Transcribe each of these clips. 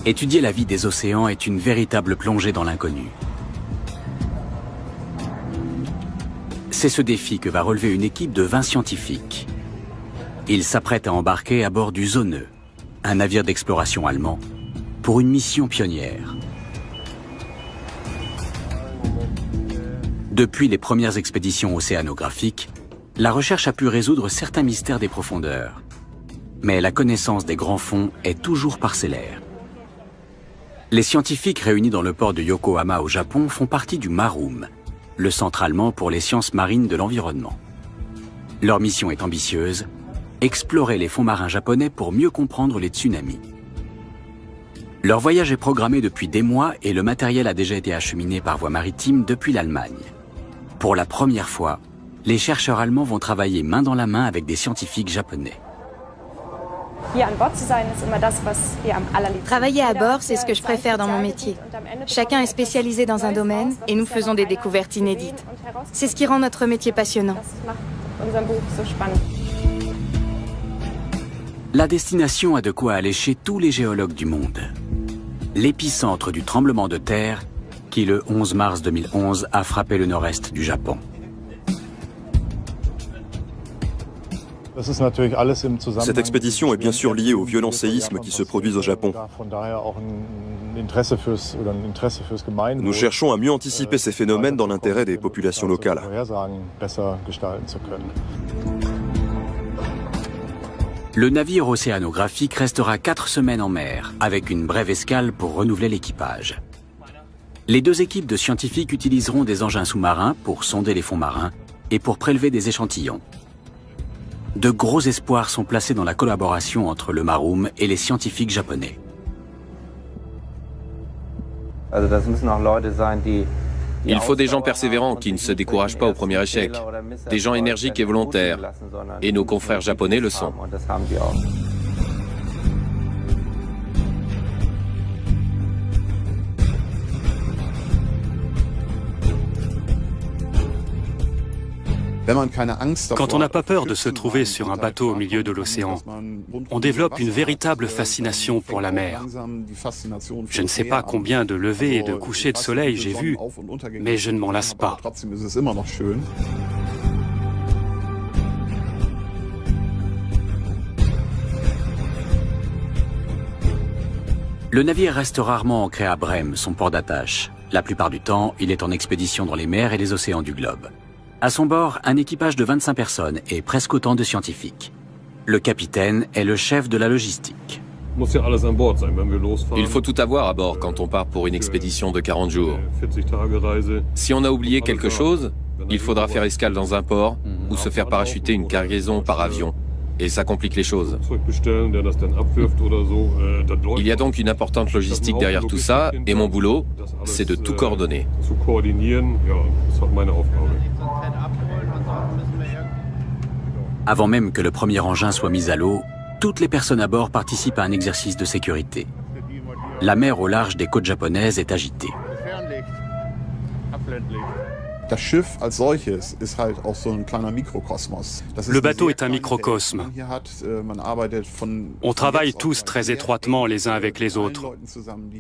Étudier la vie des océans est une véritable plongée dans l'inconnu. C'est ce défi que va relever une équipe de 20 scientifiques. Ils s'apprêtent à embarquer à bord du Sonne, un navire d'exploration allemand, pour une mission pionnière. Depuis les premières expéditions océanographiques, la recherche a pu résoudre certains mystères des profondeurs. Mais la connaissance des grands fonds est toujours parcellaire. Les scientifiques réunis dans le port de Yokohama au Japon font partie du MARUM, le centre allemand pour les sciences marines de l'environnement. Leur mission est ambitieuse, explorer les fonds marins japonais pour mieux comprendre les tsunamis. Leur voyage est programmé depuis des mois et le matériel a déjà été acheminé par voie maritime depuis l'Allemagne. Pour la première fois, les chercheurs allemands vont travailler main dans la main avec des scientifiques japonais. Travailler à bord, c'est ce que je préfère dans mon métier. Chacun est spécialisé dans un domaine et nous faisons des découvertes inédites. C'est ce qui rend notre métier passionnant. La destination a de quoi allécher tous les géologues du monde. L'épicentre du tremblement de terre qui, le 11 mars 2011, a frappé le nord-est du Japon. Cette expédition est bien sûr liée aux violents séismes qui se produisent au Japon. Nous cherchons à mieux anticiper ces phénomènes dans l'intérêt des populations locales. Le navire océanographique restera 4 semaines en mer, avec une brève escale pour renouveler l'équipage. Les deux équipes de scientifiques utiliseront des engins sous-marins pour sonder les fonds marins et pour prélever des échantillons. De gros espoirs sont placés dans la collaboration entre le MARUM et les scientifiques japonais. Il faut des gens persévérants qui ne se découragent pas au premier échec, des gens énergiques et volontaires, et nos confrères japonais le sont. Quand on n'a pas peur de se trouver sur un bateau au milieu de l'océan, on développe une véritable fascination pour la mer. Je ne sais pas combien de levées et de couchers de soleil j'ai vus, mais je ne m'en lasse pas. Le navire reste rarement ancré à Brême, son port d'attache. La plupart du temps, il est en expédition dans les mers et les océans du globe. À son bord, un équipage de 25 personnes et presque autant de scientifiques. Le capitaine est le chef de la logistique. Il faut tout avoir à bord quand on part pour une expédition de 40 jours. Si on a oublié quelque chose, il faudra faire escale dans un port ou se faire parachuter une cargaison par avion. Et ça complique les choses. Il y a donc une importante logistique derrière tout ça, et mon boulot, c'est de tout coordonner. Avant même que le premier engin soit mis à l'eau, toutes les personnes à bord participent à un exercice de sécurité. La mer au large des côtes japonaises est agitée. Le bateau est un microcosme. On travaille tous très étroitement les uns avec les autres.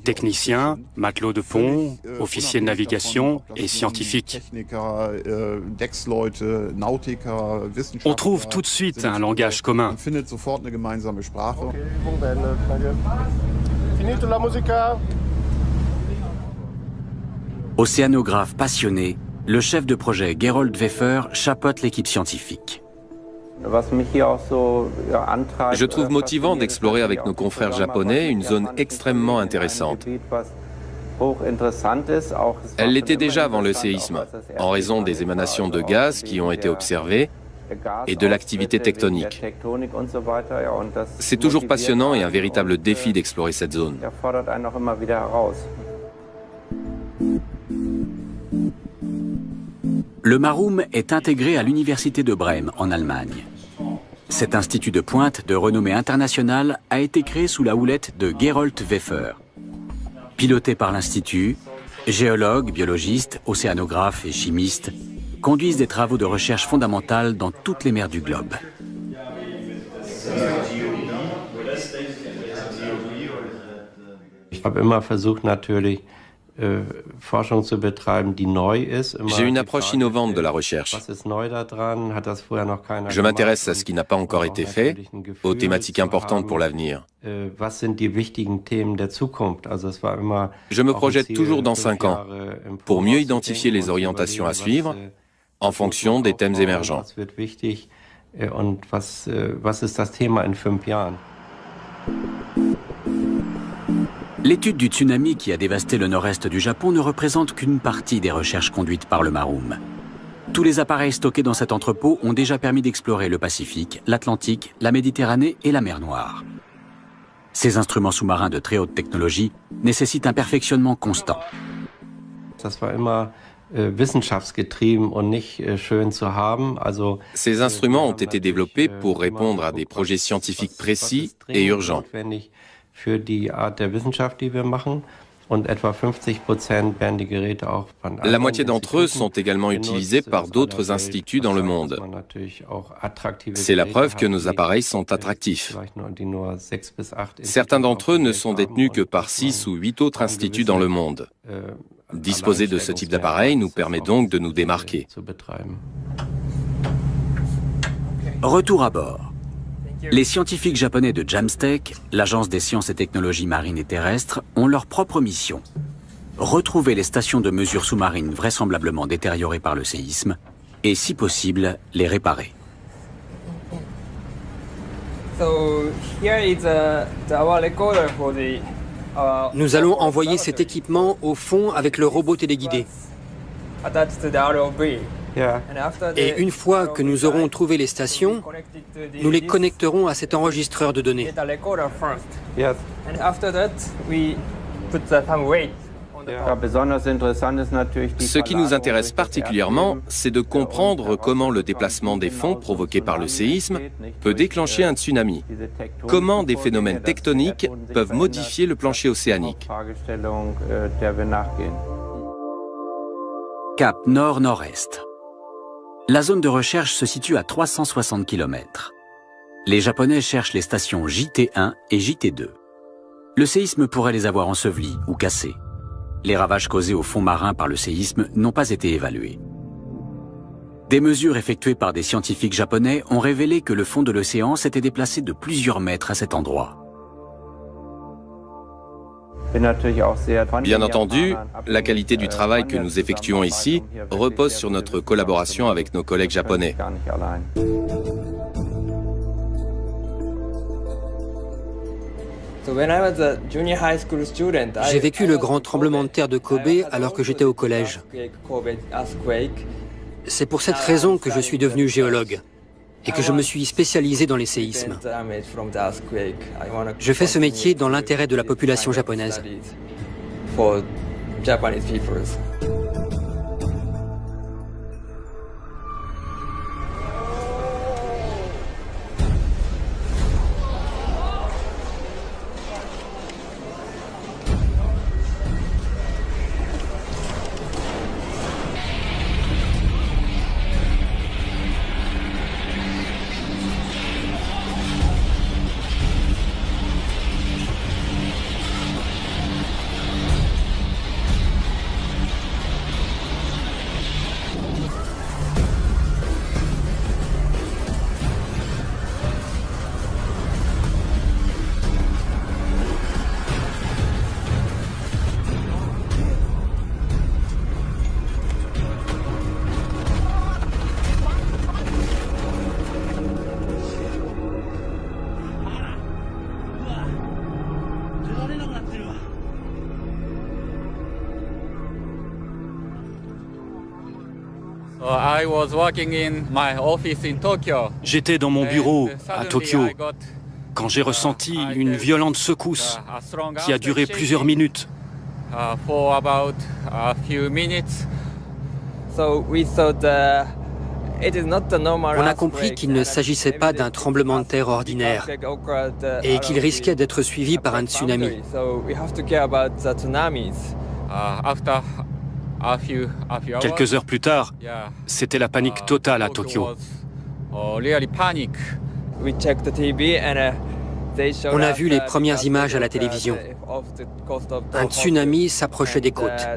Techniciens, matelots de pont, officiers de navigation et scientifiques. On trouve tout de suite un langage commun. Océanographe passionné, le chef de projet Gerold Weffer chapeaute l'équipe scientifique. Je trouve motivant d'explorer avec nos confrères japonais une zone extrêmement intéressante. Elle l'était déjà avant le séisme, en raison des émanations de gaz qui ont été observées et de l'activité tectonique. C'est toujours passionnant et un véritable défi d'explorer cette zone. Le MARUM est intégré à l'Université de Brême, en Allemagne. Cet institut de pointe de renommée internationale a été créé sous la houlette de Gerold Weffer. Piloté par l'Institut, géologues, biologistes, océanographes et chimistes conduisent des travaux de recherche fondamentale dans toutes les mers du globe. J'ai une approche innovante de la recherche. Je m'intéresse à ce qui n'a pas encore été fait, aux thématiques importantes pour l'avenir. Je me projette toujours dans 5 ans, pour mieux identifier les orientations à suivre en fonction des thèmes émergents. L'étude du tsunami qui a dévasté le nord-est du Japon ne représente qu'une partie des recherches conduites par le Maroum. Tous les appareils stockés dans cet entrepôt ont déjà permis d'explorer le Pacifique, l'Atlantique, la Méditerranée et la mer Noire. Ces instruments sous-marins de très haute technologie nécessitent un perfectionnement constant. Ces instruments ont été développés pour répondre à des projets scientifiques précis et urgents. La moitié d'entre eux sont également utilisés par d'autres instituts dans le monde. C'est la preuve que nos appareils sont attractifs. Certains d'entre eux ne sont détenus que par 6 ou 8 autres instituts dans le monde. Disposer de ce type d'appareil nous permet donc de nous démarquer. Retour à bord. Les scientifiques japonais de JAMSTEC, l'Agence des sciences et technologies marines et terrestres, ont leur propre mission. Retrouver les stations de mesure sous-marines vraisemblablement détériorées par le séisme et, si possible, les réparer. Nous allons envoyer cet équipement au fond avec le robot téléguidé. Et une fois que nous aurons trouvé les stations, nous les connecterons à cet enregistreur de données. Ce qui nous intéresse particulièrement, c'est de comprendre comment le déplacement des fonds provoqué par le séisme peut déclencher un tsunami. Comment des phénomènes tectoniques peuvent modifier le plancher océanique. Cap nord-nord-est. La zone de recherche se situe à 360 km. Les Japonais cherchent les stations JT1 et JT2. Le séisme pourrait les avoir ensevelis ou cassés. Les ravages causés au fond marin par le séisme n'ont pas été évalués. Des mesures effectuées par des scientifiques japonais ont révélé que le fond de l'océan s'était déplacé de plusieurs mètres à cet endroit. Bien entendu, la qualité du travail que nous effectuons ici repose sur notre collaboration avec nos collègues japonais. J'ai vécu le grand tremblement de terre de Kobe alors que j'étais au collège. C'est pour cette raison que je suis devenu géologue et que je me suis spécialisé dans les séismes. Je fais ce métier dans l'intérêt de la population japonaise. J'étais dans mon bureau à Tokyo quand j'ai ressenti une violente secousse qui a duré plusieurs minutes. On a compris qu'il ne s'agissait pas d'un tremblement de terre ordinaire et qu'il risquait d'être suivi par un tsunami. Quelques heures plus tard, c'était la panique totale à Tokyo. On a vu les premières images à la télévision. Un tsunami s'approchait des côtes.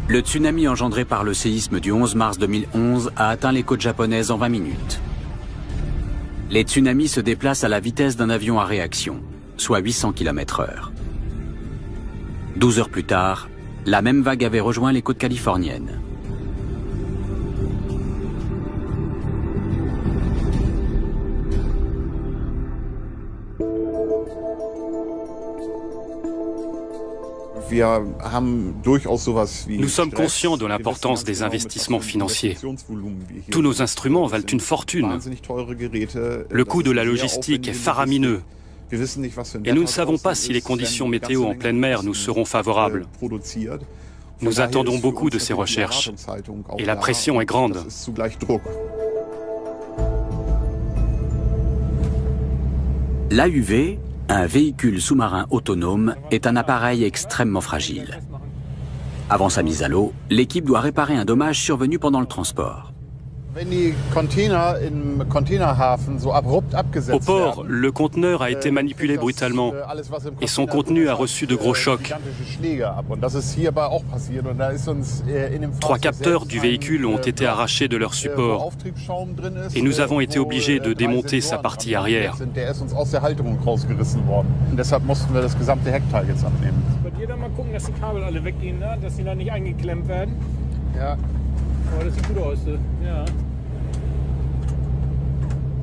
Le tsunami engendré par le séisme du 11 mars 2011 a atteint les côtes japonaises en 20 minutes. Les tsunamis se déplacent à la vitesse d'un avion à réaction, soit 800 km/h. 12 heures plus tard, la même vague avait rejoint les côtes californiennes. Nous sommes conscients de l'importance des investissements financiers. Tous nos instruments valent une fortune. Le coût de la logistique est faramineux. Et nous ne savons pas si les conditions météo en pleine mer nous seront favorables. Nous attendons beaucoup de ces recherches. Et la pression est grande. L'AUV, un véhicule sous-marin autonome, est un appareil extrêmement fragile. Avant sa mise à l'eau, l'équipe doit réparer un dommage survenu pendant le transport. Au port, le conteneur a été manipulé brutalement et son contenu a reçu de gros chocs. 3 capteurs du véhicule ont été arrachés de leur support et nous avons été obligés de démonter sa partie arrière.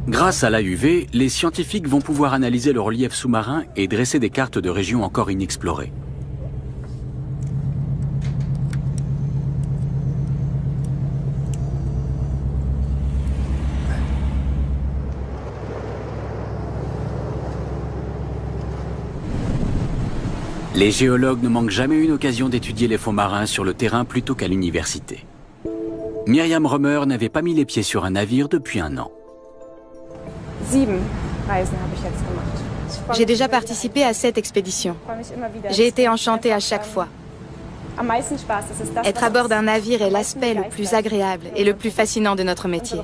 Grâce à l'AUV, les scientifiques vont pouvoir analyser le relief sous-marin et dresser des cartes de régions encore inexplorées. Les géologues ne manquent jamais une occasion d'étudier les fonds marins sur le terrain plutôt qu'à l'université. Myriam Römer n'avait pas mis les pieds sur un navire depuis 1 an. J'ai déjà participé à 7 expéditions. J'ai été enchantée à chaque fois. Être à bord d'un navire est l'aspect le plus agréable et le plus fascinant de notre métier.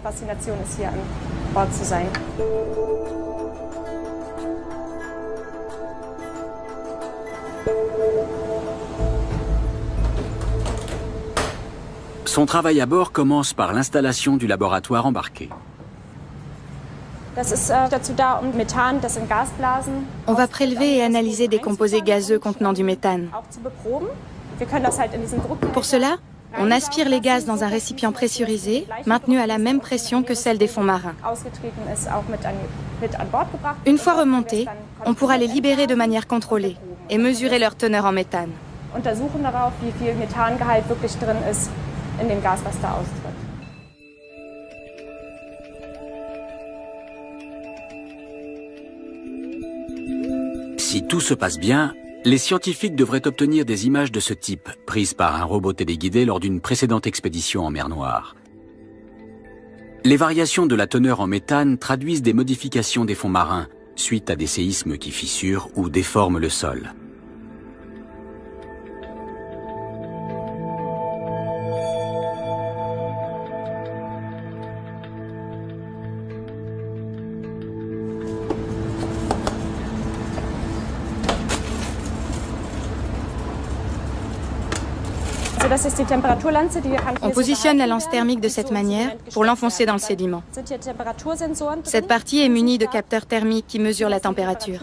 Son travail à bord commence par l'installation du laboratoire embarqué. On va prélever et analyser des composés gazeux contenant du méthane. Pour cela, on aspire les gaz dans un récipient pressurisé, maintenu à la même pression que celle des fonds marins. Une fois remontés, on pourra les libérer de manière contrôlée et mesurer leur teneur en méthane. Si tout se passe bien, les scientifiques devraient obtenir des images de ce type, prises par un robot téléguidé lors d'une précédente expédition en mer Noire. Les variations de la teneur en méthane traduisent des modifications des fonds marins, suite à des séismes qui fissurent ou déforment le sol. On positionne la lance thermique de cette manière pour l'enfoncer dans le sédiment. Cette partie est munie de capteurs thermiques qui mesurent la température.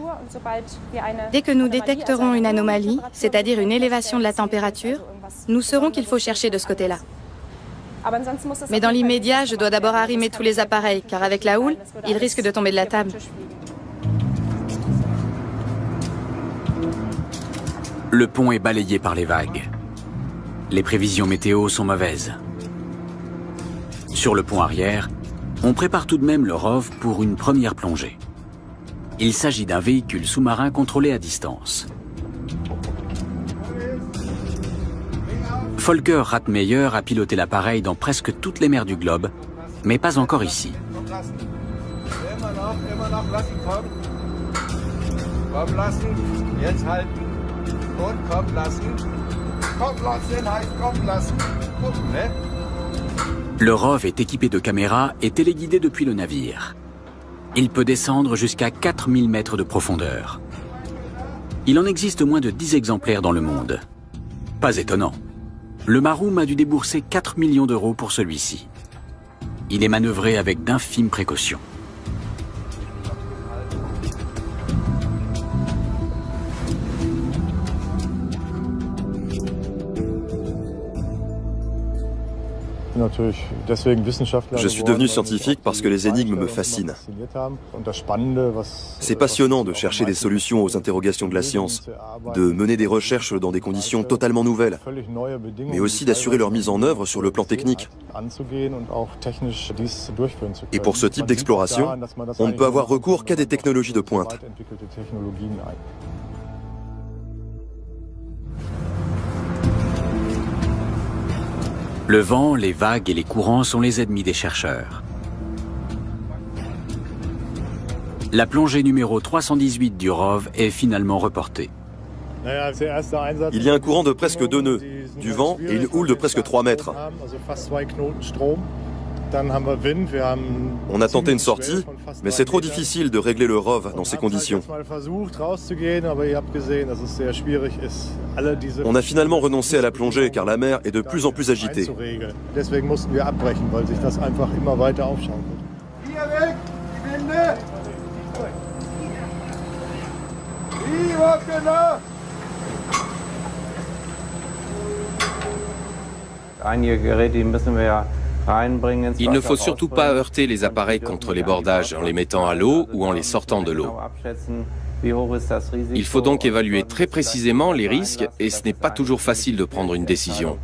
Dès que nous détecterons une anomalie, c'est-à-dire une élévation de la température, nous saurons qu'il faut chercher de ce côté-là. Mais dans l'immédiat, je dois d'abord arrimer tous les appareils, car avec la houle, ils risquent de tomber de la table. Le pont est balayé par les vagues. Les prévisions météo sont mauvaises. Sur le pont arrière, on prépare tout de même le ROV pour une première plongée. Il s'agit d'un véhicule sous-marin contrôlé à distance. Volker Rathmeyer a piloté l'appareil dans presque toutes les mers du globe, mais pas encore ici. Le ROV est équipé de caméras et téléguidé depuis le navire. Il peut descendre jusqu'à 4000 mètres de profondeur. Il en existe moins de 10 exemplaires dans le monde. Pas étonnant. Le Maroom a dû débourser 4 millions d'euros pour celui-ci. Il est manœuvré avec d'infimes précautions. Je suis devenu scientifique parce que les énigmes me fascinent. C'est passionnant de chercher des solutions aux interrogations de la science, de mener des recherches dans des conditions totalement nouvelles, mais aussi d'assurer leur mise en œuvre sur le plan technique. Et pour ce type d'exploration, on ne peut avoir recours qu'à des technologies de pointe. Le vent, les vagues et les courants sont les ennemis des chercheurs. La plongée numéro 318 du ROV est finalement reportée. Il y a un courant de presque 2 nœuds, du vent et une houle de presque 3 mètres. On a tenté une sortie, mais c'est trop difficile de régler le ROV dans ces conditions. On a finalement renoncé à la plongée car la mer est de plus en plus agitée. Il ne faut surtout pas heurter les appareils contre les bordages en les mettant à l'eau ou en les sortant de l'eau. Il faut donc évaluer très précisément les risques et ce n'est pas toujours facile de prendre une décision.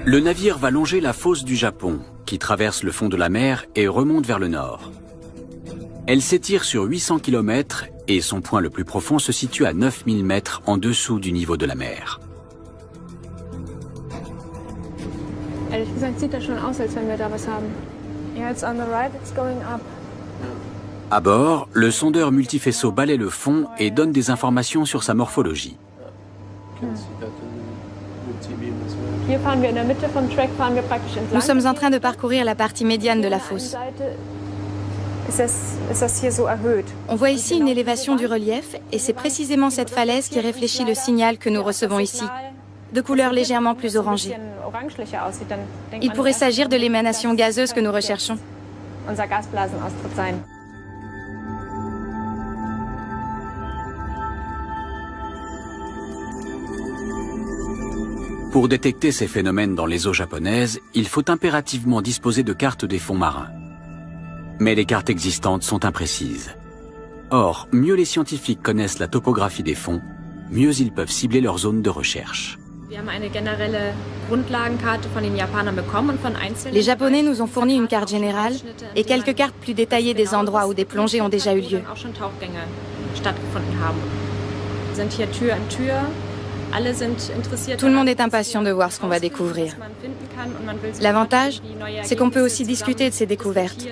Le navire va longer la fosse du Japon, qui traverse le fond de la mer et remonte vers le nord. Elle s'étire sur 800 km et son point le plus profond se situe à 9000 mètres en dessous du niveau de la mer. À bord, le sondeur multifaisceau balaie le fond et donne des informations sur sa morphologie. Nous sommes en train de parcourir la partie médiane de la fosse. On voit ici une élévation du relief et c'est précisément cette falaise qui réfléchit le signal que nous recevons ici, de couleur légèrement plus orangée. Il pourrait s'agir de l'émanation gazeuse que nous recherchons. Pour détecter ces phénomènes dans les eaux japonaises, il faut impérativement disposer de cartes des fonds marins. Mais les cartes existantes sont imprécises. Or, mieux les scientifiques connaissent la topographie des fonds, mieux ils peuvent cibler leur zone de recherche. Les Japonais nous ont fourni une carte générale et quelques cartes plus détaillées des endroits où des plongées ont déjà eu lieu. Tout le monde est impatient de voir ce qu'on va découvrir. L'avantage, c'est qu'on peut aussi discuter de ces découvertes.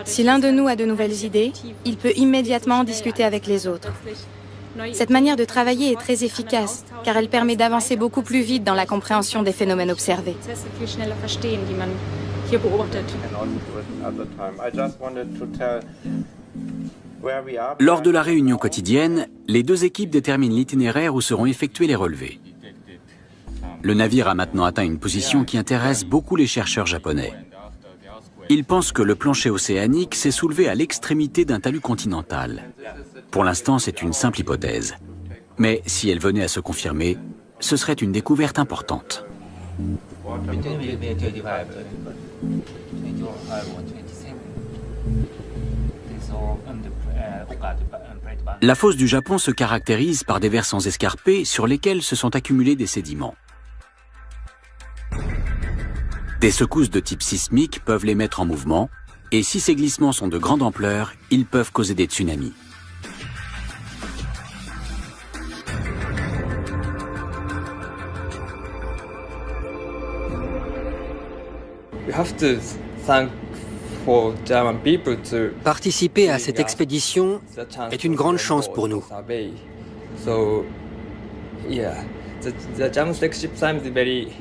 Si l'un de nous a de nouvelles idées, il peut immédiatement en discuter avec les autres. Cette manière de travailler est très efficace, car elle permet d'avancer beaucoup plus vite dans la compréhension des phénomènes observés. Lors de la réunion quotidienne, les deux équipes déterminent l'itinéraire où seront effectués les relevés. Le navire a maintenant atteint une position qui intéresse beaucoup les chercheurs japonais. Ils pensent que le plancher océanique s'est soulevé à l'extrémité d'un talus continental. Pour l'instant, c'est une simple hypothèse. Mais si elle venait à se confirmer, ce serait une découverte importante. La fosse du Japon se caractérise par des versants escarpés sur lesquels se sont accumulés des sédiments. Des secousses de type sismique peuvent les mettre en mouvement, et si ces glissements sont de grande ampleur, ils peuvent causer des tsunamis. Participer à cette expédition est une grande chance pour nous.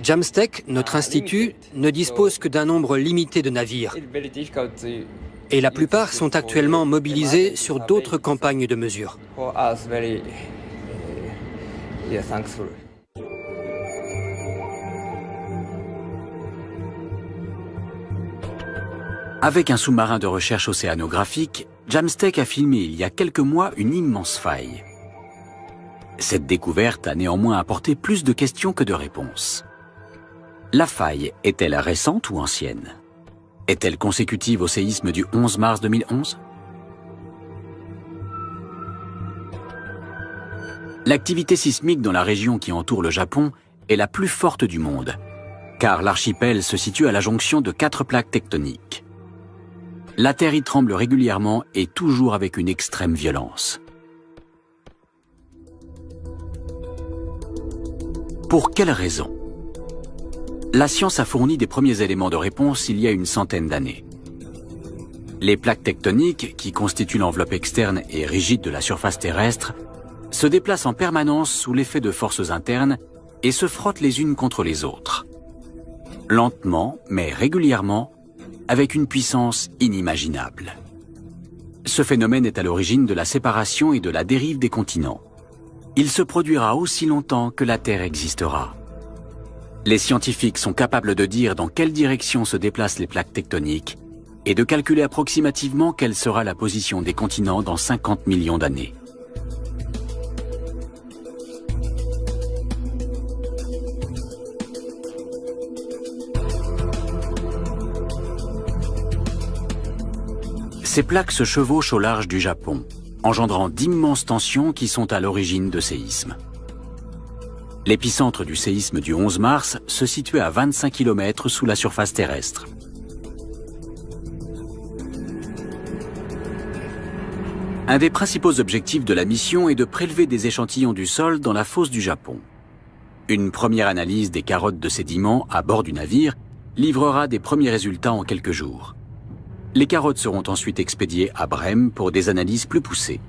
Jamstec, notre institut, ne dispose que d'un nombre limité de navires. Et la plupart sont actuellement mobilisés sur d'autres campagnes de mesure. Avec un sous-marin de recherche océanographique, Jamstec a filmé il y a quelques mois une immense faille. Cette découverte a néanmoins apporté plus de questions que de réponses. La faille est-elle récente ou ancienne? Est-elle consécutive au séisme du 11 mars 2011? L'activité sismique dans la région qui entoure le Japon est la plus forte du monde, car l'archipel se situe à la jonction de 4 plaques tectoniques. La Terre y tremble régulièrement et toujours avec une extrême violence. Pour quelles raisons? La science a fourni des premiers éléments de réponse il y a une centaine d'années. Les plaques tectoniques, qui constituent l'enveloppe externe et rigide de la surface terrestre, se déplacent en permanence sous l'effet de forces internes et se frottent les unes contre les autres. Lentement, mais régulièrement, avec une puissance inimaginable. Ce phénomène est à l'origine de la séparation et de la dérive des continents. Il se produira aussi longtemps que la Terre existera. Les scientifiques sont capables de dire dans quelle direction se déplacent les plaques tectoniques et de calculer approximativement quelle sera la position des continents dans 50 millions d'années. Ces plaques se chevauchent au large du Japon, engendrant d'immenses tensions qui sont à l'origine de séismes. L'épicentre du séisme du 11 mars se situait à 25 km sous la surface terrestre. Un des principaux objectifs de la mission est de prélever des échantillons du sol dans la fosse du Japon. Une première analyse des carottes de sédiments à bord du navire livrera des premiers résultats en quelques jours. Les carottes seront ensuite expédiées à Brême pour des analyses plus poussées.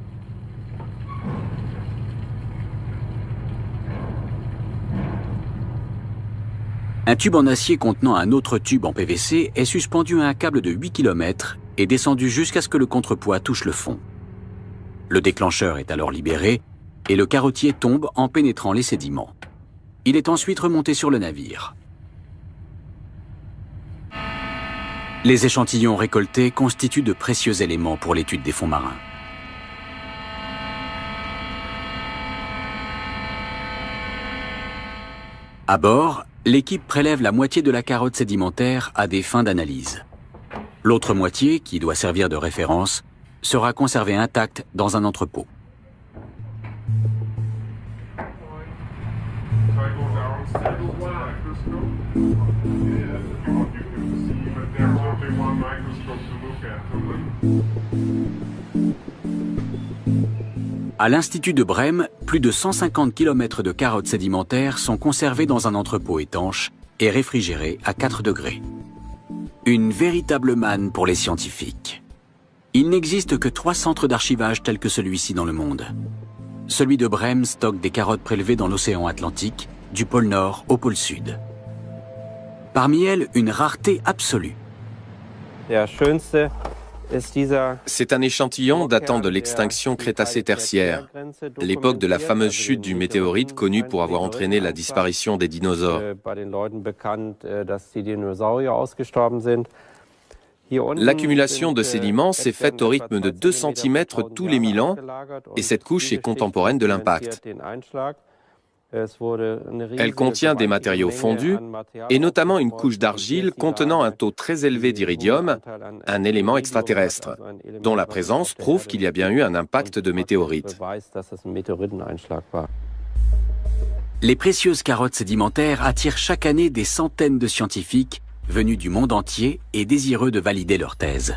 Un tube en acier contenant un autre tube en PVC est suspendu à un câble de 8 km et descendu jusqu'à ce que le contrepoids touche le fond. Le déclencheur est alors libéré et le carottier tombe en pénétrant les sédiments. Il est ensuite remonté sur le navire. Les échantillons récoltés constituent de précieux éléments pour l'étude des fonds marins. À bord, l'équipe prélève la moitié de la carotte sédimentaire à des fins d'analyse. L'autre moitié, qui doit servir de référence, sera conservée intacte dans un entrepôt. À l'Institut de Brême, plus de 150 km de carottes sédimentaires sont conservées dans un entrepôt étanche et réfrigérées à 4 degrés. Une véritable manne pour les scientifiques. Il n'existe que 3 centres d'archivage tels que celui-ci dans le monde. celui de Brême stocke des carottes prélevées dans l'océan Atlantique, du pôle Nord au pôle Sud. Parmi elles, une rareté absolue. C'est un échantillon datant de l'extinction Crétacé-Tertiaire, l'époque de la fameuse chute du météorite connue pour avoir entraîné la disparition des dinosaures. L'accumulation de sédiments s'est faite au rythme de 2 cm tous les 1000 ans et cette couche est contemporaine de l'impact. Elle contient des matériaux fondus et notamment une couche d'argile contenant un taux très élevé d'iridium, un élément extraterrestre, dont la présence prouve qu'il y a bien eu un impact de météorite. Les précieuses carottes sédimentaires attirent chaque année des centaines de scientifiques venus du monde entier et désireux de valider leur thèse.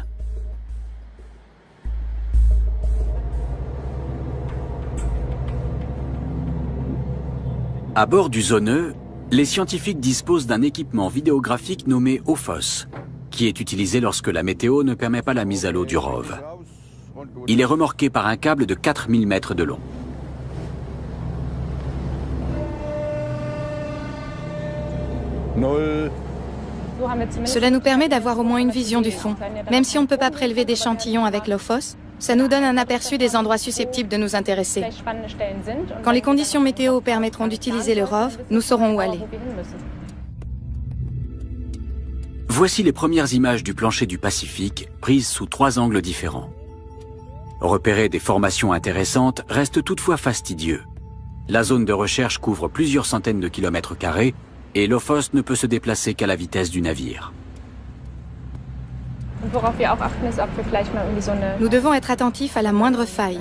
À bord du Zoneux, les scientifiques disposent d'un équipement vidéographique nommé OFOS, qui est utilisé lorsque la météo ne permet pas la mise à l'eau du rove. Il est remorqué par un câble de 4000 mètres de long. Cela nous permet d'avoir au moins une vision du fond. Même si on ne peut pas prélever d'échantillons avec l'OFOS, ça nous donne un aperçu des endroits susceptibles de nous intéresser. Quand les conditions météo permettront d'utiliser le ROV, nous saurons où aller. Voici les premières images du plancher du Pacifique, prises sous 3 angles différents. Repérer des formations intéressantes reste toutefois fastidieux. La zone de recherche couvre plusieurs centaines de kilomètres carrés et l'OFOS ne peut se déplacer qu'à la vitesse du navire. Nous devons être attentifs à la moindre faille,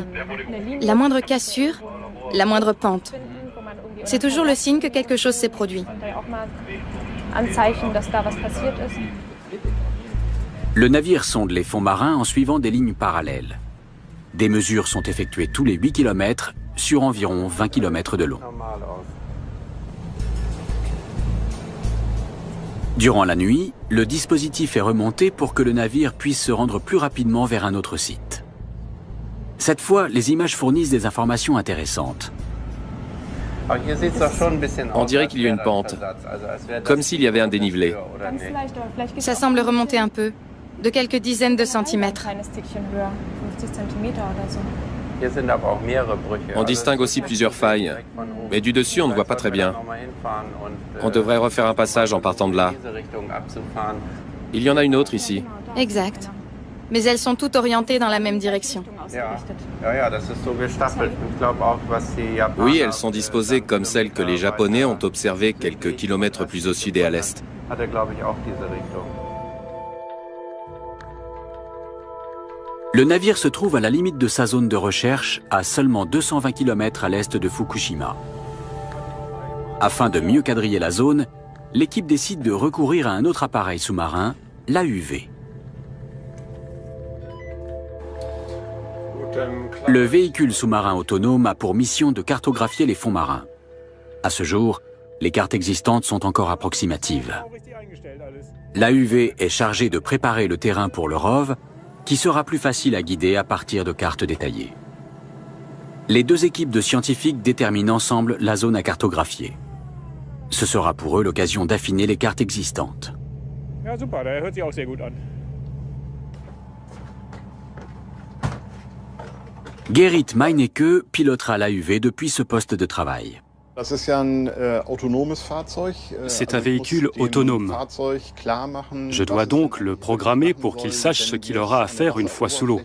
la moindre cassure, la moindre pente. C'est toujours le signe que quelque chose s'est produit. Le navire sonde les fonds marins en suivant des lignes parallèles. Des mesures sont effectuées tous les 8 km sur environ 20 km de long. Durant la nuit, le dispositif est remonté pour que le navire puisse se rendre plus rapidement vers un autre site. Cette fois, les images fournissent des informations intéressantes. On dirait qu'il y a une pente, comme s'il y avait un dénivelé. Ça semble remonter un peu, de quelques dizaines de centimètres. On distingue aussi plusieurs failles, mais du dessus on ne voit pas très bien. On devrait refaire un passage en partant de là. Il y en a une autre ici. Exact. Mais elles sont toutes orientées dans la même direction. Oui, elles sont disposées comme celles que les Japonais ont observées quelques kilomètres plus au sud et à l'est. Le navire se trouve à la limite de sa zone de recherche, à seulement 220 km à l'est de Fukushima. Afin de mieux quadriller la zone, l'équipe décide de recourir à un autre appareil sous-marin, l'AUV. Le véhicule sous-marin autonome a pour mission de cartographier les fonds marins. À ce jour, les cartes existantes sont encore approximatives. L'AUV est chargé de préparer le terrain pour le ROV, qui sera plus facile à guider à partir de cartes détaillées. Les deux équipes de scientifiques déterminent ensemble la zone à cartographier. Ce sera pour eux l'occasion d'affiner les cartes existantes. Gerrit Meinecke pilotera l'AUV depuis ce poste de travail. C'est un véhicule autonome. Je dois donc le programmer pour qu'il sache ce qu'il aura à faire une fois sous l'eau.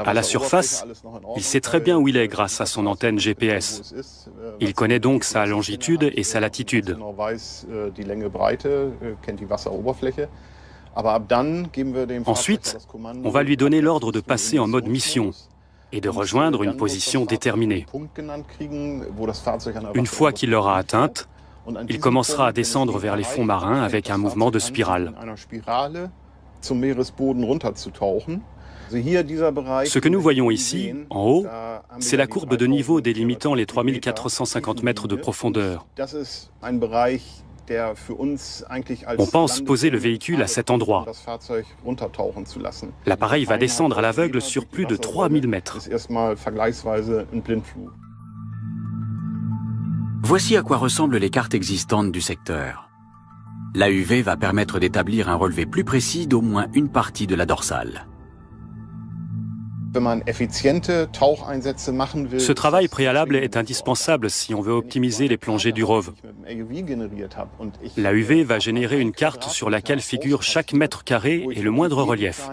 À la surface, il sait très bien où il est grâce à son antenne GPS. Il connaît donc sa longitude et sa latitude. Ensuite, on va lui donner l'ordre de passer en mode mission et de rejoindre une position déterminée. Une fois qu'il l'aura atteinte, il commencera à descendre vers les fonds marins avec un mouvement de spirale. Ce que nous voyons ici, en haut, c'est la courbe de niveau délimitant les 3450 mètres de profondeur. On pense poser le véhicule à cet endroit. L'appareil va descendre à l'aveugle sur plus de 3000 mètres. Voici à quoi ressemblent les cartes existantes du secteur. L'AUV va permettre d'établir un relevé plus précis d'au moins une partie de la dorsale. Ce travail préalable est indispensable si on veut optimiser les plongées du ROV. L'AUV va générer une carte sur laquelle figure chaque mètre carré et le moindre relief.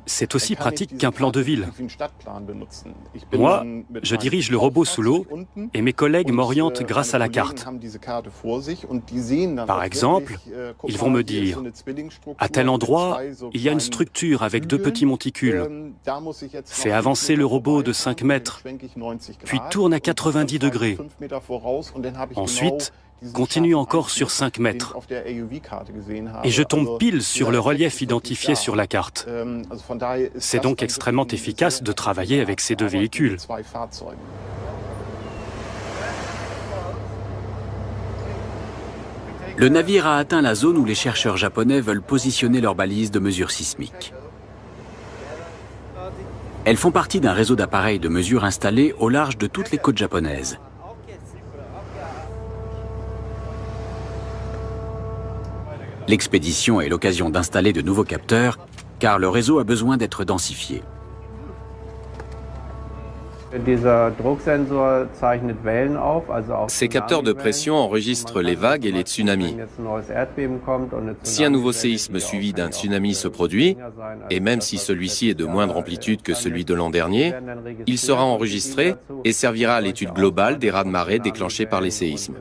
C'est aussi pratique qu'un plan de ville. Moi, je dirige le robot sous l'eau et mes collègues m'orientent grâce à la carte. Par exemple, ils vont me dire « À tel endroit, il y a une structure avec 2 petits monticules. Fais avancer le robot de 5 mètres, puis tourne à 90 degrés. Ensuite, continue encore sur 5 mètres. Et je tombe pile sur le relief identifié sur la carte. C'est donc extrêmement efficace de travailler avec ces 2 véhicules. Le navire a atteint la zone où les chercheurs japonais veulent positionner leurs balises de mesure sismique. Elles font partie d'un réseau d'appareils de mesure installés au large de toutes les côtes japonaises. L'expédition est l'occasion d'installer de nouveaux capteurs, car le réseau a besoin d'être densifié. Ces capteurs de pression enregistrent les vagues et les tsunamis. Si un nouveau séisme suivi d'un tsunami se produit, et même si celui-ci est de moindre amplitude que celui de l'an dernier, il sera enregistré et servira à l'étude globale des raz-de-marée déclenchés par les séismes.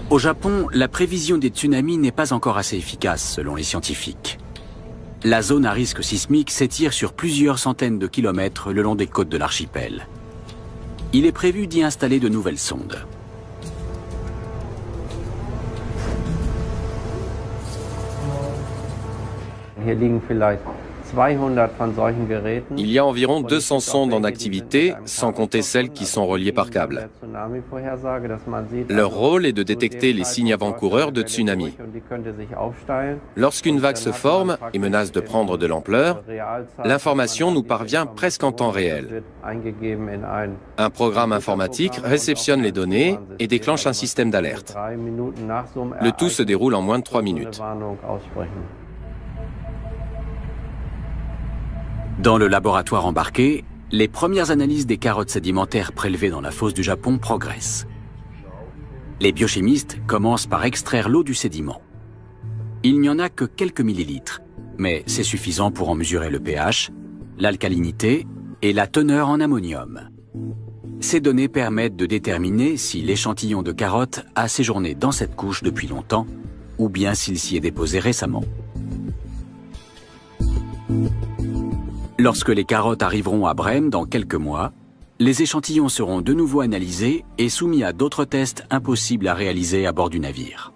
Au Japon, la prévision des tsunamis n'est pas encore assez efficace, selon les scientifiques. La zone à risque sismique s'étire sur plusieurs centaines de kilomètres le long des côtes de l'archipel. Il est prévu d'y installer de nouvelles sondes. Il y a environ 200 sondes en activité, sans compter celles qui sont reliées par câble. Leur rôle est de détecter les signes avant-coureurs de tsunami. Lorsqu'une vague se forme et menace de prendre de l'ampleur, l'information nous parvient presque en temps réel. Un programme informatique réceptionne les données et déclenche un système d'alerte. Le tout se déroule en moins de 3 minutes. Dans le laboratoire embarqué, les premières analyses des carottes sédimentaires prélevées dans la fosse du Japon progressent. Les biochimistes commencent par extraire l'eau du sédiment. Il n'y en a que quelques millilitres, mais c'est suffisant pour en mesurer le pH, l'alcalinité et la teneur en ammonium. Ces données permettent de déterminer si l'échantillon de carottes a séjourné dans cette couche depuis longtemps ou bien s'il s'y est déposé récemment. Lorsque les carottes arriveront à Brême dans quelques mois, les échantillons seront de nouveau analysés et soumis à d'autres tests impossibles à réaliser à bord du navire.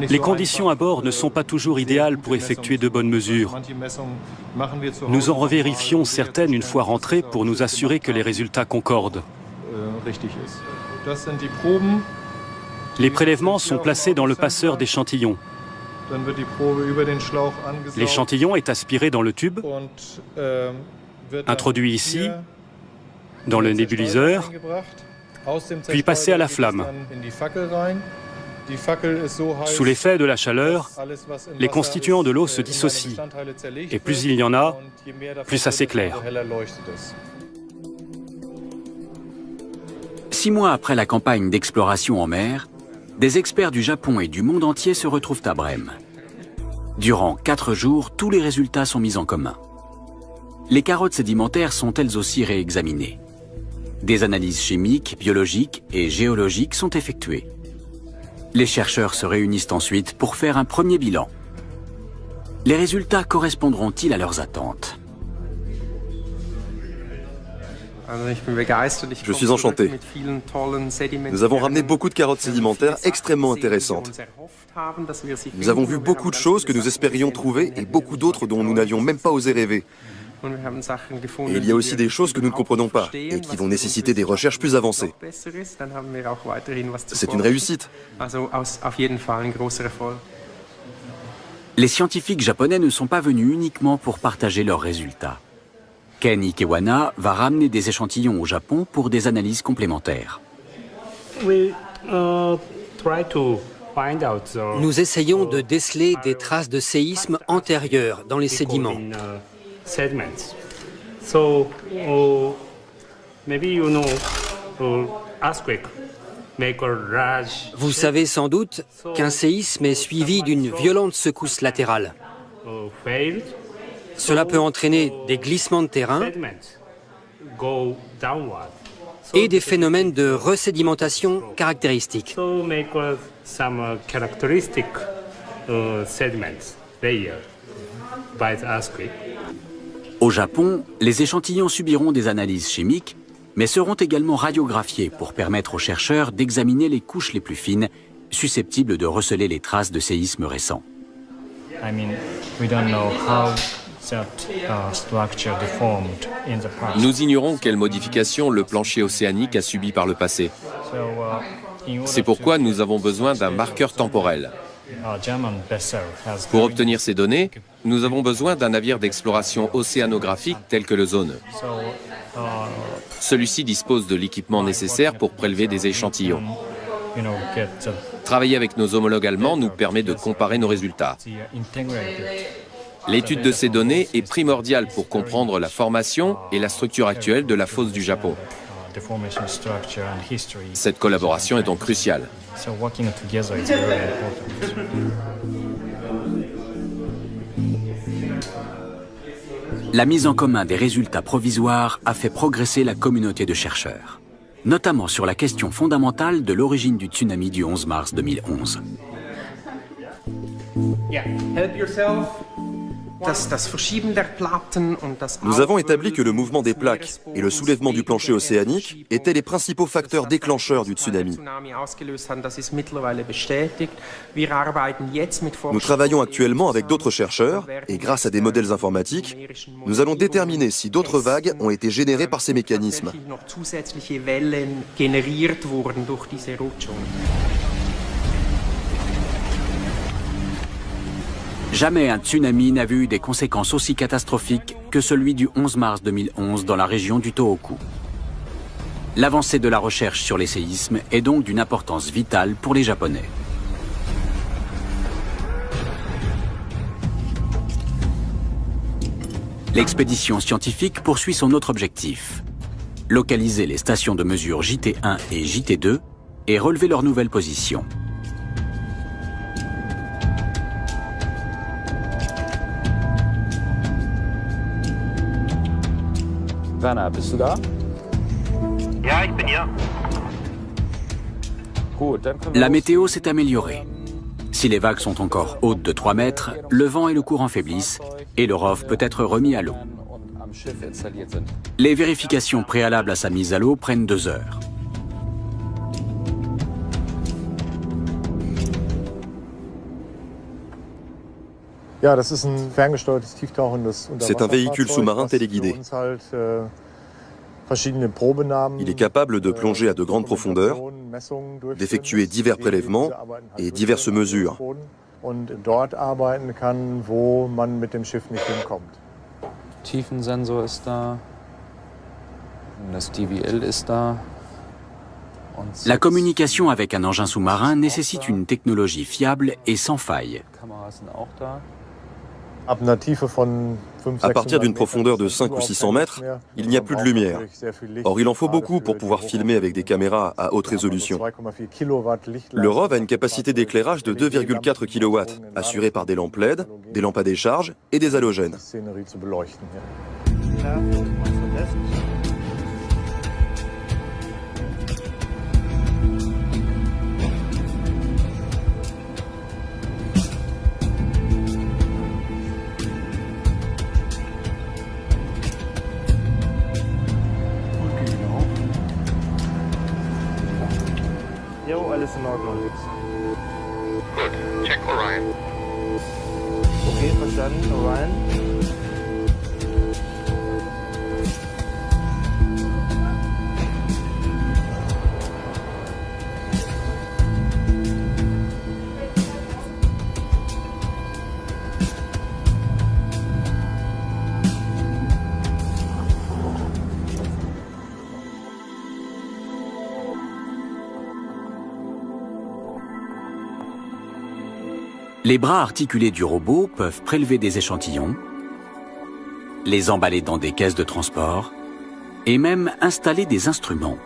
Les conditions à bord ne sont pas toujours idéales pour effectuer de bonnes mesures. Nous en revérifions certaines une fois rentrées pour nous assurer que les résultats concordent. Les prélèvements sont placés dans le passeur d'échantillons. L'échantillon est aspiré dans le tube, introduit ici, dans le nébuliseur, puis passé à la flamme. Sous l'effet de la chaleur, les constituants de l'eau se dissocient, et plus il y en a, plus ça s'éclaire. 6 mois après la campagne d'exploration en mer, des experts du Japon et du monde entier se retrouvent à Brême. Durant 4 jours, tous les résultats sont mis en commun. Les carottes sédimentaires sont elles aussi réexaminées. Des analyses chimiques, biologiques et géologiques sont effectuées. Les chercheurs se réunissent ensuite pour faire un premier bilan. Les résultats correspondront-ils à leurs attentes ? Je suis enchanté. Nous avons ramené beaucoup de carottes sédimentaires extrêmement intéressantes. Nous avons vu beaucoup de choses que nous espérions trouver et beaucoup d'autres dont nous n'avions même pas osé rêver. Et il y a aussi des choses que nous ne comprenons pas et qui vont nécessiter des recherches plus avancées. C'est une réussite. Les scientifiques japonais ne sont pas venus uniquement pour partager leurs résultats. Ken Ikewana va ramener des échantillons au Japon pour des analyses complémentaires. Nous essayons de déceler des traces de séismes antérieurs dans les sédiments. Vous savez sans doute qu'un séisme est suivi d'une violente secousse latérale. Cela peut entraîner des glissements de terrain et des phénomènes de resédimentation caractéristiques. Au Japon, les échantillons subiront des analyses chimiques, mais seront également radiographiés pour permettre aux chercheurs d'examiner les couches les plus fines, susceptibles de receler les traces de séismes récents. Nous ignorons quelle modification le plancher océanique a subi par le passé. C'est pourquoi nous avons besoin d'un marqueur temporel. Pour obtenir ces données, nous avons besoin d'un navire d'exploration océanographique tel que le Zone. Celui-ci dispose de l'équipement nécessaire pour prélever des échantillons. Travailler avec nos homologues allemands nous permet de comparer nos résultats. L'étude de ces données est primordiale pour comprendre la formation et la structure actuelle de la fosse du Japon. Cette collaboration est donc cruciale. La mise en commun des résultats provisoires a fait progresser la communauté de chercheurs, notamment sur la question fondamentale de l'origine du tsunami du 11 mars 2011. Nous avons établi que le mouvement des plaques et le soulèvement du plancher océanique étaient les principaux facteurs déclencheurs du tsunami. Nous travaillons actuellement avec d'autres chercheurs et grâce à des modèles informatiques, nous allons déterminer si d'autres vagues ont été générées par ces mécanismes. Jamais un tsunami n'a vu des conséquences aussi catastrophiques que celui du 11 mars 2011 dans la région du Tohoku. L'avancée de la recherche sur les séismes est donc d'une importance vitale pour les Japonais. L'expédition scientifique poursuit son autre objectif: localiser les stations de mesure JT1 et JT2 et relever leur nouvelle position. Werner, bist du da? Ja, ich bin hier. Gut, dann können wir La météo s'est améliorée. Si les vagues sont encore hautes de 3 mètres, le vent et le courant faiblissent et le ROV peut être remis à l'eau. am Schiff installiert sind. Les vérifications préalables à sa mise à l'eau prennent 2 heures. C'est un véhicule sous-marin téléguidé. Il est capable de plonger à de grandes profondeurs, d'effectuer divers prélèvements et diverses mesures. Tiefensensor ist da. Das DVL ist da. La communication avec un engin sous-marin nécessite une technologie fiable et sans faille. Kameras sind auch da. À partir d'une profondeur de 5 ou 600 mètres, il n'y a plus de lumière. Or, il en faut beaucoup pour pouvoir filmer avec des caméras à haute résolution. Le ROV a une capacité d'éclairage de 2,4 kW, assurée par des lampes LED, des lampes à décharge et des halogènes. alles in Ordnung. Gut, check Orion. Okay, verstanden, Orion. Les bras articulés du robot peuvent prélever des échantillons, les emballer dans des caisses de transport et même installer des instruments.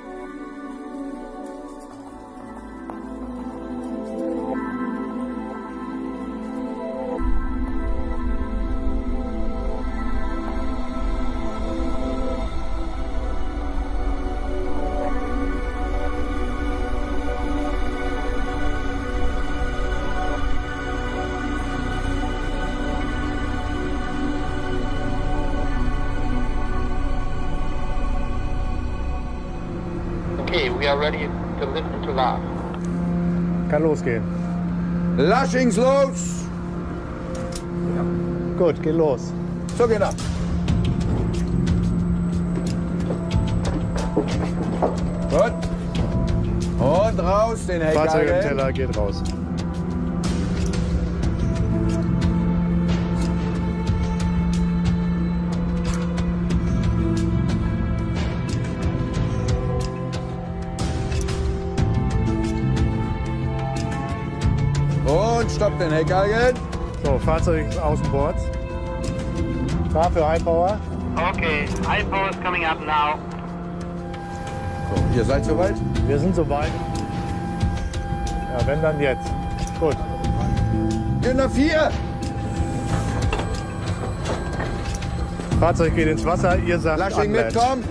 Okay, we are ready to lift into LAV. Kann losgehen. Laschings los! Gut, geht los. So geht er. Gut. Und raus, den Fahrzeug im Heckhaken. Teller geht raus. Und stopp den Heckhaken. So, Fahrzeug außenbord. Klar für Highpower. Okay, high power is coming up now. So, ihr seid soweit? Wir sind soweit. Ja, wenn dann jetzt. Gut. Günther 4. Fahrzeug geht ins Wasser, ihr sagt Lasching Anland. mitkommen.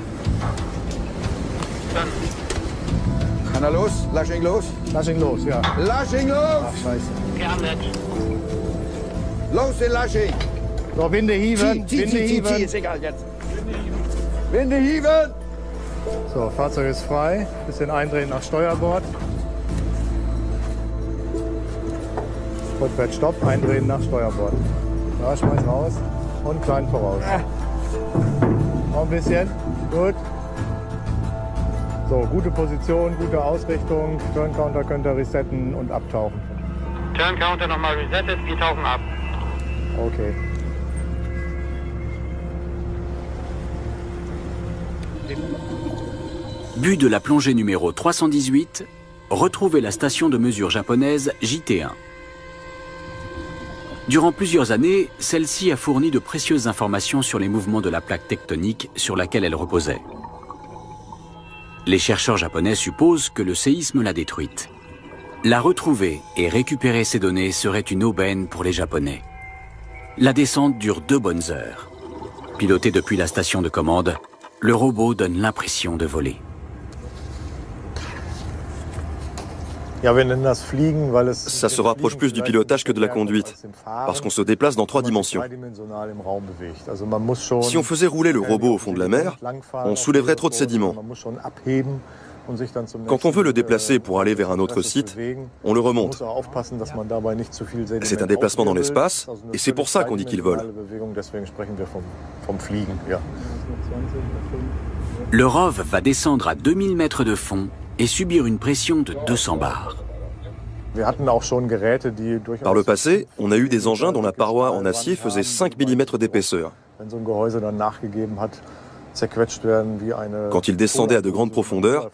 Kann er los? Lasching los? Lasching los, ja. Lasching los! Ach, scheiße. Geahndet. Los, den Lasching! So, Winde hieven, Winde hieven. ist egal jetzt. Winde hieven! So, Fahrzeug ist frei. Bisschen eindrehen nach Steuerbord. Rückwärts Stopp, eindrehen nach Steuerbord. Ja, schmeiß raus und klein voraus. Noch ein bisschen. Gut. So, gute Position, gute Ausrichtung. Turn Counter könnt ihr resetten und abtauchen. Turn Counter nochmal resettet, wir tauchen ab. Okay. But de la plongée numéro 318, retrouver la station de mesure japonaise JT1. Durant plusieurs années, celle-ci a fourni de précieuses informations sur les mouvements de la plaque tectonique sur laquelle elle reposait. Les chercheurs japonais supposent que le séisme l'a détruite. La retrouver et récupérer ces données serait une aubaine pour les Japonais. La descente dure 2 bonnes heures. Piloté depuis la station de commande, le robot donne l'impression de voler. Ça se rapproche plus du pilotage que de la conduite, parce qu'on se déplace dans 3 dimensions. Si on faisait rouler le robot au fond de la mer, on soulèverait trop de sédiments. Quand on veut le déplacer pour aller vers un autre site, on le remonte. C'est un déplacement dans l'espace, et c'est pour ça qu'on dit qu'il vole. Le ROV va descendre à 2000 mètres de fond et subir une pression de 200 bars. Par le passé, on a eu des engins dont la paroi en acier faisait 5 mm d'épaisseur. Quand ils descendaient à de grandes profondeurs,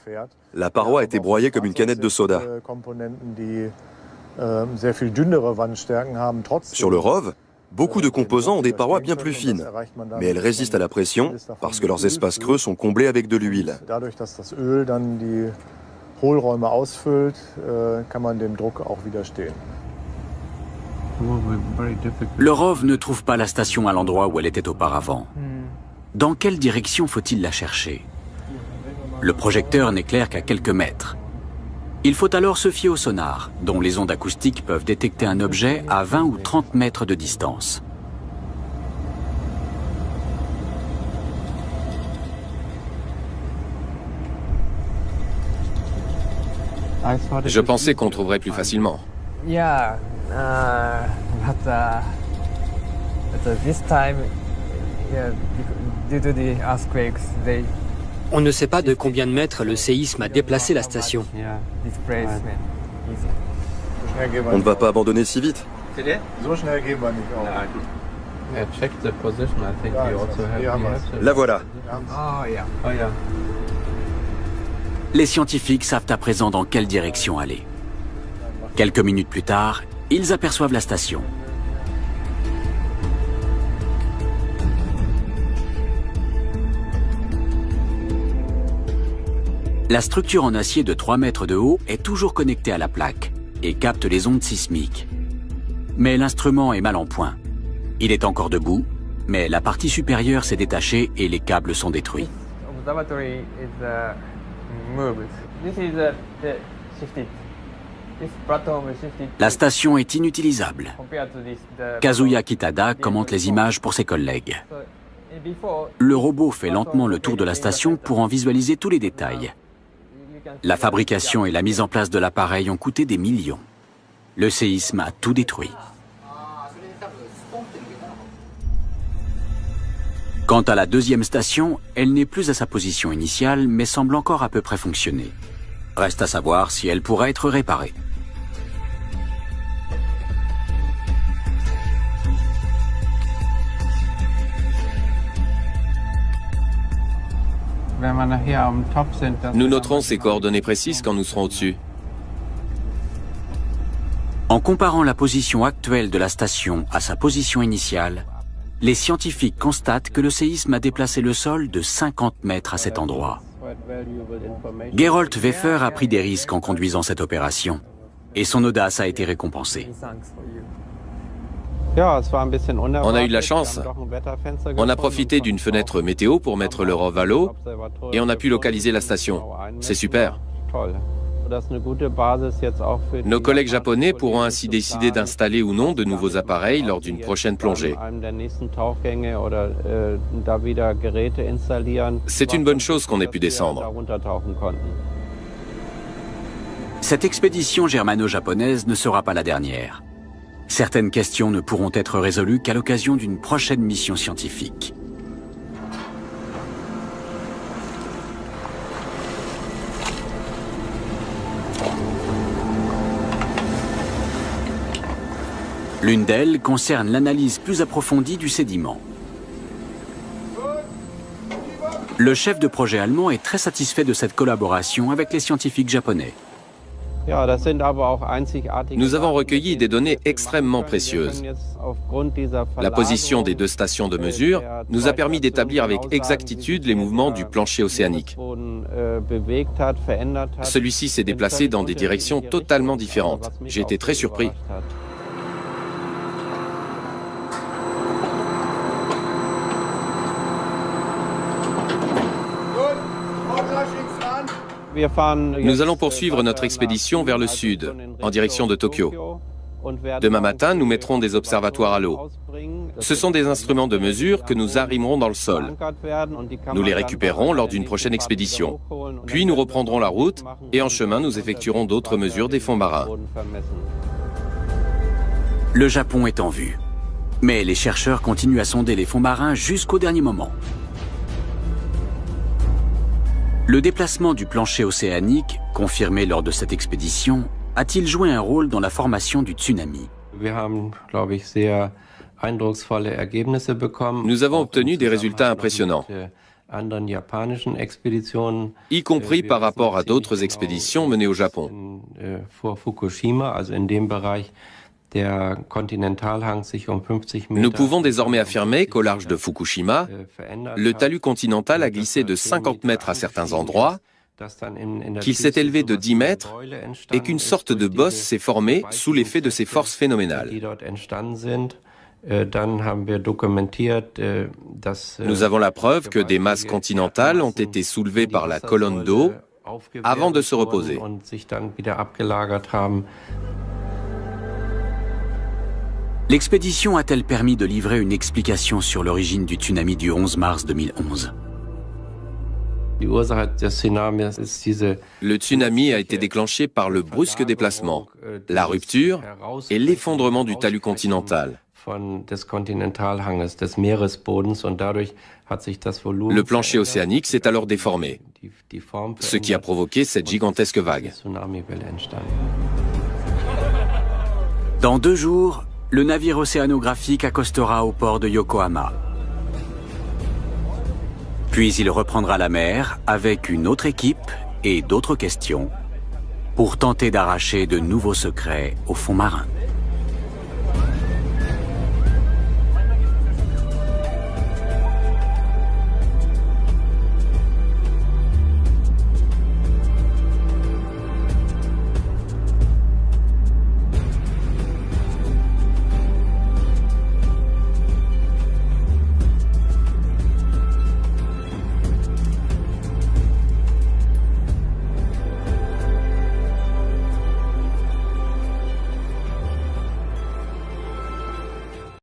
la paroi était broyée comme une canette de soda. Sur le ROV, beaucoup de composants ont des parois bien plus fines, mais elles résistent à la pression parce que leurs espaces creux sont comblés avec de l'huile. Le ROV ne trouve pas la station à l'endroit où elle était auparavant. Dans quelle direction faut-il la chercher? Le projecteur n'éclaire qu'à quelques mètres. Il faut alors se fier au sonar, dont les ondes acoustiques peuvent détecter un objet à 20 ou 30 mètres de distance. Je pensais qu'on trouverait plus facilement. On ne sait pas de combien de mètres le séisme a déplacé la station. On ne va pas abandonner si vite. La voilà. Les scientifiques savent à présent dans quelle direction aller. Quelques minutes plus tard, ils aperçoivent la station. La structure en acier de 3 mètres de haut est toujours connectée à la plaque et capte les ondes sismiques. Mais l'instrument est mal en point. Il est encore debout, mais la partie supérieure s'est détachée et les câbles sont détruits. La station est inutilisable. Kazuya Kitada commente les images pour ses collègues. Le robot fait lentement le tour de la station pour en visualiser tous les détails. La fabrication et la mise en place de l'appareil ont coûté des millions. Le séisme a tout détruit. Quant à la deuxième station, elle n'est plus à sa position initiale, mais semble encore à peu près fonctionner. Reste à savoir si elle pourra être réparée. Nous noterons ces coordonnées précises quand nous serons au-dessus. En comparant la position actuelle de la station à sa position initiale, les scientifiques constatent que le séisme a déplacé le sol de 50 mètres à cet endroit. Gerold Weffer a pris des risques en conduisant cette opération, et son audace a été récompensée. On a eu de la chance. On a profité d'une fenêtre météo pour mettre le ROV à l'eau et on a pu localiser la station. C'est super. Nos collègues japonais pourront ainsi décider d'installer ou non de nouveaux appareils lors d'une prochaine plongée. C'est une bonne chose qu'on ait pu descendre. Cette expédition germano-japonaise ne sera pas la dernière. Certaines questions ne pourront être résolues qu'à l'occasion d'une prochaine mission scientifique. L'une d'elles concerne l'analyse plus approfondie du sédiment. Le chef de projet allemand est très satisfait de cette collaboration avec les scientifiques japonais. Nous avons recueilli des données extrêmement précieuses. La position des deux stations de mesure nous a permis d'établir avec exactitude les mouvements du plancher océanique. Celui-ci s'est déplacé dans des directions totalement différentes. J'ai été très surpris. Nous allons poursuivre notre expédition vers le sud, en direction de Tokyo. Demain matin, nous mettrons des observatoires à l'eau. Ce sont des instruments de mesure que nous arrimerons dans le sol. Nous les récupérerons lors d'une prochaine expédition. Puis nous reprendrons la route et en chemin, nous effectuerons d'autres mesures des fonds marins. Le Japon est en vue. Mais les chercheurs continuent à sonder les fonds marins jusqu'au dernier moment. Le déplacement du plancher océanique, confirmé lors de cette expédition, a-t-il joué un rôle dans la formation du tsunami? Nous avons obtenu des résultats impressionnants, y compris par rapport à d'autres expéditions menées au Japon. Nous pouvons désormais affirmer qu'au large de Fukushima, le talus continental a glissé de 50 mètres à certains endroits, qu'il s'est élevé de 10 mètres et qu'une sorte de bosse s'est formée sous l'effet de ces forces phénoménales. Nous avons la preuve que des masses continentales ont été soulevées par la colonne d'eau avant de se reposer. L'expédition a-t-elle permis de livrer une explication sur l'origine du tsunami du 11 mars 2011? Le tsunami a été déclenché par le brusque déplacement, la rupture et l'effondrement du talus continental. Le plancher océanique s'est alors déformé, ce qui a provoqué cette gigantesque vague. Dans 2 jours, le navire océanographique accostera au port de Yokohama. Puis il reprendra la mer avec une autre équipe et d'autres questions pour tenter d'arracher de nouveaux secrets au fond marin.